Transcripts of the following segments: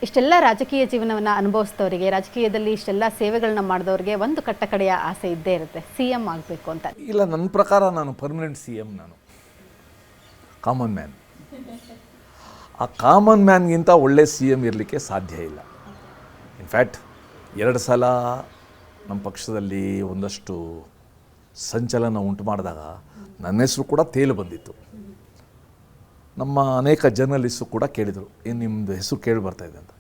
ಇಷ್ಟೆಲ್ಲ ರಾಜಕೀಯ ಜೀವನವನ್ನು ಅನುಭವಿಸಿದವರಿಗೆ, ರಾಜಕೀಯದಲ್ಲಿ ಇಷ್ಟೆಲ್ಲ ಸೇವೆಗಳನ್ನ ಮಾಡಿದವ್ರಿಗೆ ಒಂದು ಕಟ್ಟಕಡೆಯ ಆಸೆ ಇದ್ದೇ ಇರುತ್ತೆ, CM ಆಗಬೇಕು ಅಂತ. ಇಲ್ಲ, ನನ್ನ ಪ್ರಕಾರ ನಾನು ಪರ್ಮನೆಂಟ್ CM, ನಾನು ಕಾಮನ್ ಮ್ಯಾನ್. ಆ ಕಾಮನ್ ಮ್ಯಾನ್ಗಿಂತ ಒಳ್ಳೆ CM ಇರಲಿಕ್ಕೆ ಸಾಧ್ಯ ಇಲ್ಲ. ಇನ್ಫ್ಯಾಕ್ಟ್ 2 ಸಲ ನಮ್ಮ ಪಕ್ಷದಲ್ಲಿ ಒಂದಷ್ಟು ಸಂಚಲನ ಉಂಟು ಮಾಡಿದಾಗ ನನ್ನ ಹೆಸರು ಕೂಡ ತೇಲು ಬಂದಿತ್ತು. ನಮ್ಮ ಅನೇಕ ಜರ್ನಲಿಸ್ಟು ಕೂಡ ಕೇಳಿದರು, ಏನು ನಿಮ್ಮದು ಹೆಸರು ಕೇಳಿ ಬರ್ತಾಯಿದೆ ಅಂತ.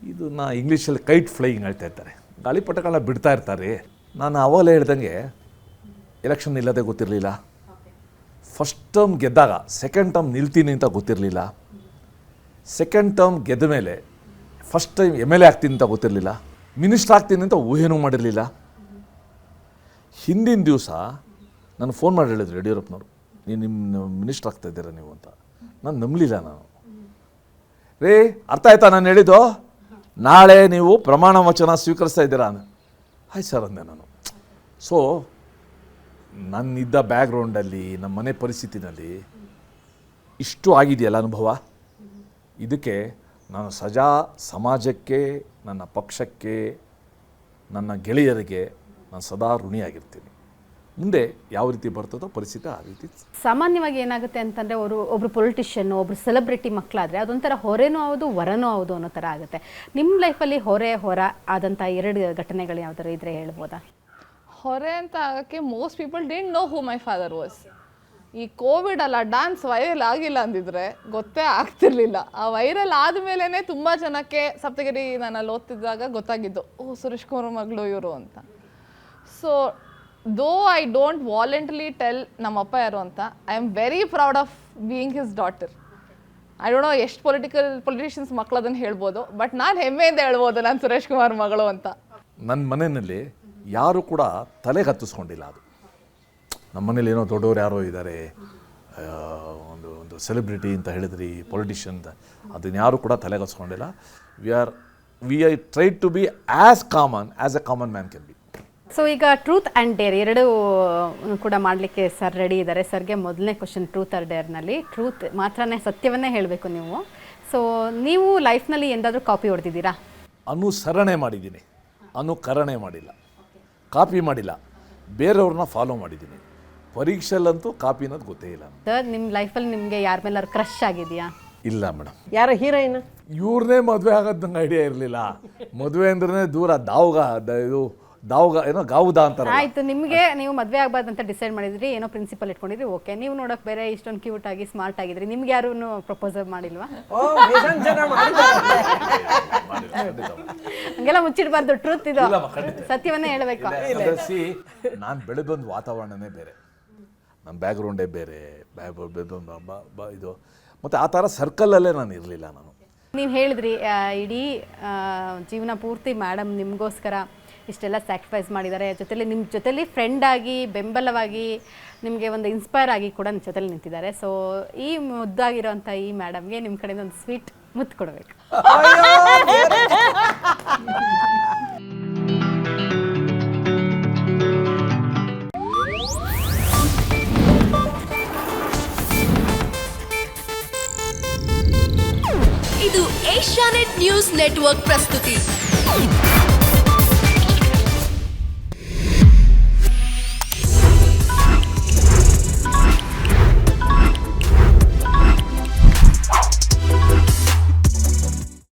ಇದನ್ನು ಇಂಗ್ಲೀಷಲ್ಲಿ ಕೈಟ್ ಫ್ಲೈಯಿಂಗ್ ಹೇಳ್ತಾ ಇರ್ತಾರೆ, ಗಾಳಿಪಟಗಳನ್ನ ಬಿಡ್ತಾ ಇರ್ತಾರೆ. ನಾನು ಅವಾಗಲೇ ಹೇಳ್ದಂಗೆ ಎಲೆಕ್ಷನ್ ನಿಲ್ಲದೆ ಗೊತ್ತಿರಲಿಲ್ಲ, ಫಸ್ಟ್ ಟರ್ಮ್ ಗೆದ್ದಾಗ ಸೆಕೆಂಡ್ ಟರ್ಮ್ ನಿಲ್ತೀನಿ ಅಂತ ಗೊತ್ತಿರಲಿಲ್ಲ, ಸೆಕೆಂಡ್ ಟರ್ಮ್ ಗೆದ್ದ ಮೇಲೆ ಫಸ್ಟ್ ಟೈಮ್ MLA ಆಗ್ತೀನಿ ಅಂತ ಗೊತ್ತಿರಲಿಲ್ಲ, ಮಿನಿಸ್ಟರ್ ಆಗ್ತೀನಿ ಅಂತ ಊಹೆನೂ ಮಾಡಿರಲಿಲ್ಲ. ಹಿಂದಿನ ದಿವಸ ನಾನು ಫೋನ್ ಮಾಡಿ ಹೇಳಿದ್ರು ಯಡಿಯೂರಪ್ಪನವರು, ನಿಮ್ಮ ಮಿನಿಸ್ಟರ್ ಆಗ್ತಾ ಇದ್ದೀರಾ ನೀವು ಅಂತ. ನಾನು ನಂಬಲಿಲ್ಲ. ನಾನು ರೇ ಅರ್ಥ ಆಯ್ತಾ ನಾನು ಹೇಳಿದ್ದು, ನಾಳೆ ನೀವು ಪ್ರಮಾಣ ವಚನ ಸ್ವೀಕರಿಸ್ತಾ ಇದ್ದೀರಾ? ಆಯ್ತು ಸರ್ ಅಂದೆ ನಾನು. ಸೊ ನನ್ನಿದ್ದ ಬ್ಯಾಕ್ಗ್ರೌಂಡಲ್ಲಿ, ನಮ್ಮ ಮನೆ ಪರಿಸ್ಥಿತಿನಲ್ಲಿ ಇಷ್ಟು ಆಗಿದೆಯಲ್ಲ ಅನುಭವ, ಇದಕ್ಕೆ ನಾನು ಸಮಾಜಕ್ಕೆ, ನನ್ನ ಪಕ್ಷಕ್ಕೆ, ನನ್ನ ಗೆಳೆಯರಿಗೆ ನಾನು ಸದಾ ಋಣಿಯಾಗಿರ್ತೀನಿ. ಮುಂದೆ ಯಾವ ರೀತಿ ಬರ್ತದೋ ಪರಿಸ್ಥಿತಿ ಆ ರೀತಿ. ಸಾಮಾನ್ಯವಾಗಿ ಏನಾಗುತ್ತೆ ಅಂತಂದರೆ, ಒಬ್ಬರು ಪೊಲಿಟಿಷಿಯನ್, ಒಬ್ಬರು ಸೆಲೆಬ್ರಿಟಿ ಮಕ್ಕಳಾದರೆ ಅದೊಂಥರ ಹೊರೆನೂ ಹೌದು ವರನೂ ಹೌದು ಅನ್ನೋ ಥರ ಆಗುತ್ತೆ. ನಿಮ್ಮ ಲೈಫಲ್ಲಿ ಹೊರ ಆದಂಥ 2 ಘಟನೆಗಳು ಯಾವ್ದಾರು ಇದ್ರೆ ಹೇಳ್ಬೋದಾ? ಹೊರೆ ಅಂತ ಆಗೋಕ್ಕೆ most people didn't know who my father was. ಈ ಕೋವಿಡ್ ಅಲ್ಲ, ಡ್ಯಾನ್ಸ್ ವೈರಲ್ ಆಗಿಲ್ಲ ಅಂದಿದ್ರೆ ಗೊತ್ತೇ ಆಗ್ತಿರ್ಲಿಲ್ಲ. ಆ ವೈರಲ್ ಆದಮೇಲೆ ತುಂಬ ಜನಕ್ಕೆ ಸಪ್ತಗಿರಿ ನಾನು ಅಲ್ಲಿ ಓದ್ತಿದ್ದಾಗ ಗೊತ್ತಾಗಿದ್ದು, ಓ ಸುರೇಶ್ ಕುಮಾರ್ ಮಗಳು ಇವರು ಅಂತ. So though I don't ವಾಲಂಟ್ಲಿ tell ನಮ್ಮಪ್ಪ ಯಾರು ಅಂತ, I am very proud of being his daughter. I don't know ಎಷ್ಟು ಪೊಲಿಟಿಷಿಯನ್ಸ್ ಮಕ್ಕಳು ಅದನ್ನು ಹೇಳ್ಬೋದು, ಬಟ್ ನಾನು ಹೆಮ್ಮೆಯಿಂದ ಹೇಳ್ಬೋದು ನಾನು ಸುರೇಶ್ ಕುಮಾರ್ ಮಗಳು ಅಂತ. ನನ್ನ ಮನೆಯಲ್ಲಿ ಯಾರು ಕೂಡ ತಲೆಗೆ ಹತ್ತಿಸ್ಕೊಂಡಿಲ್ಲ. ಅದು ನಮ್ಮ ಮನೇಲಿ ಏನೋ ದೊಡ್ಡವರು ಯಾರೋ ಇದ್ದಾರೆ, ಒಂದು ಸೆಲೆಬ್ರಿಟಿ ಅಂತ ಹೇಳಿದ್ರಿ, ಪೊಲಿಟಿಷಿಯನ್ ಅಂತ, ಅದನ್ನ ಯಾರು ಕೂಡ ತಲೆಗೆ ಹಚ್ಕೊಂಡಿಲ್ಲ. We I try to be as a common man can be. So ಈಗ ಟ್ರೂತ್ ಆ್ಯಂಡ್ ಡೇರ್ 2 ಕೂಡ ಮಾಡಲಿಕ್ಕೆ ಸರ್ ರೆಡಿ ಇದ್ದಾರೆ. ಸರ್ಗೆ ಮೊದಲನೇ ಕ್ವಶನ್, ಟ್ರೂತ್ ಆರ್ ಡೇರ್ನಲ್ಲಿ ಟ್ರೂತ್ ಮಾತ್ರನೇ, ಸತ್ಯವನ್ನೇ ಹೇಳಬೇಕು ನೀವು. ಸೊ ನೀವು ಲೈಫ್ನಲ್ಲಿ ಎಂದಾದರೂ ಕಾಪಿ ಹೊಡೆದಿದ್ದೀರಾ? ಅನುಸರಣೆ ಮಾಡಿದ್ದೀನಿ, ಅನುಕರಣೆ ಮಾಡಿಲ್ಲ, ಕಾಪಿ ಮಾಡಿಲ್ಲ, ಬೇರೆಯವ್ರನ್ನ ಫಾಲೋ ಮಾಡಿದ್ದೀನಿ. ಪರೀಕ್ಷೆಲ್ಲಂತೂ ಕಾಪಿ ಅನ್ನೋದು ಗೊತ್ತೇ ಇಲ್ಲ. ಸರ್ ನಿಮ್ಮ ಲೈಫಲ್ಲಿ ನಿಮಗೆ ಯಾರ ಮೇಲಾದ್ರು ಕ್ರಶ್ ಆಗಿದೆಯಾ? ಇಲ್ಲ ಮೇಡಮ್. ಯಾರ ಹೀರೋಯಿನ್? ಇವ್ರನ್ನೇ ಮದುವೆ ಆಗೋದು ನಂಗೆ ಐಡಿಯಾ ಇರಲಿಲ್ಲ. ಮದುವೆ ಅಂದ್ರೆ ದೂರ ಏನೋ ಗಾವುದ ಅಂತಾರೆ. ಆಯ್ತು, ನಿಮಗೆ ನೀವು ಮದುವೆ ಆಗಬಾರ್ದು ಅಂತ ಡಿಸೈಡ್ ಮಾಡಿದ್ರಿ, ಏನೋ ಪ್ರಿನ್ಸಿಪಲ್ ಇಟ್ಕೊಂಡಿದ್ರಿ, ಓಕೆ. ನೀವು ನೋಡೋಕೆ ಬೇರೆ ಇಷ್ಟೊಂದು ಕ್ಯೂಟ್ ಆಗಿ ಸ್ಮಾರ್ಟ್ ಆಗಿದ್ರಿ, ನಿಮ್ಗೆ ಯಾರು ಪ್ರಪೋಸಲ್ ಮಾಡಿಲ್ವಾ? ಹಂಗೆಲ್ಲ ಮುಚ್ಚಿಡಬಾರ್ದು, ಟ್ರೂತ್ ಇದು, ಸತ್ಯವನ್ನೇ ಹೇಳಬೇಕು. ನಾನು ಬೆಳೆದೊಂದು ವಾತಾವರಣನೇ ಬೇರೆ, ನನ್ನ ಬ್ಯಾಕ್ಗ್ರೌಂಡೇ ಬೇರೆ, ಇದು ಮತ್ತು ಆ ಥರ ಸರ್ಕಲಲ್ಲೇ ನಾನು ಇರಲಿಲ್ಲ. ನಾನು ನೀವು ಹೇಳಿದ್ರಿ ಇಡೀ ಜೀವನ ಪೂರ್ತಿ ಮೇಡಮ್ ನಿಮಗೋಸ್ಕರ ಇಷ್ಟೆಲ್ಲ ಸ್ಯಾಕ್ರಿಫೈಸ್ ಮಾಡಿದ್ದಾರೆ, ಜೊತೆಲಿ ನಿಮ್ಮ ಜೊತೆಲಿ ಫ್ರೆಂಡ್ ಆಗಿ, ಬೆಂಬಲವಾಗಿ, ನಿಮಗೆ ಒಂದು ಇನ್ಸ್ಪೈರ್ ಆಗಿ ಕೂಡ ನಿಮ್ಮ ಜೊತೆಲಿ ನಿಂತಿದ್ದಾರೆ. ಸೊ ಈ ಮುದ್ದಾಗಿರೋಂಥ ಈ ಮೇಡಮ್ಗೆ ನಿಮ್ಮ ಕಡೆಯಿಂದ ಒಂದು ಸ್ವೀಟ್ ಮುತ್ತು ಕೊಡಬೇಕು. ಇದು ಏಷ್ಯಾನೆಟ್ ನ್ಯೂಸ್ ನೆಟ್ವರ್ಕ್ ಪ್ರಸ್ತುತಿ.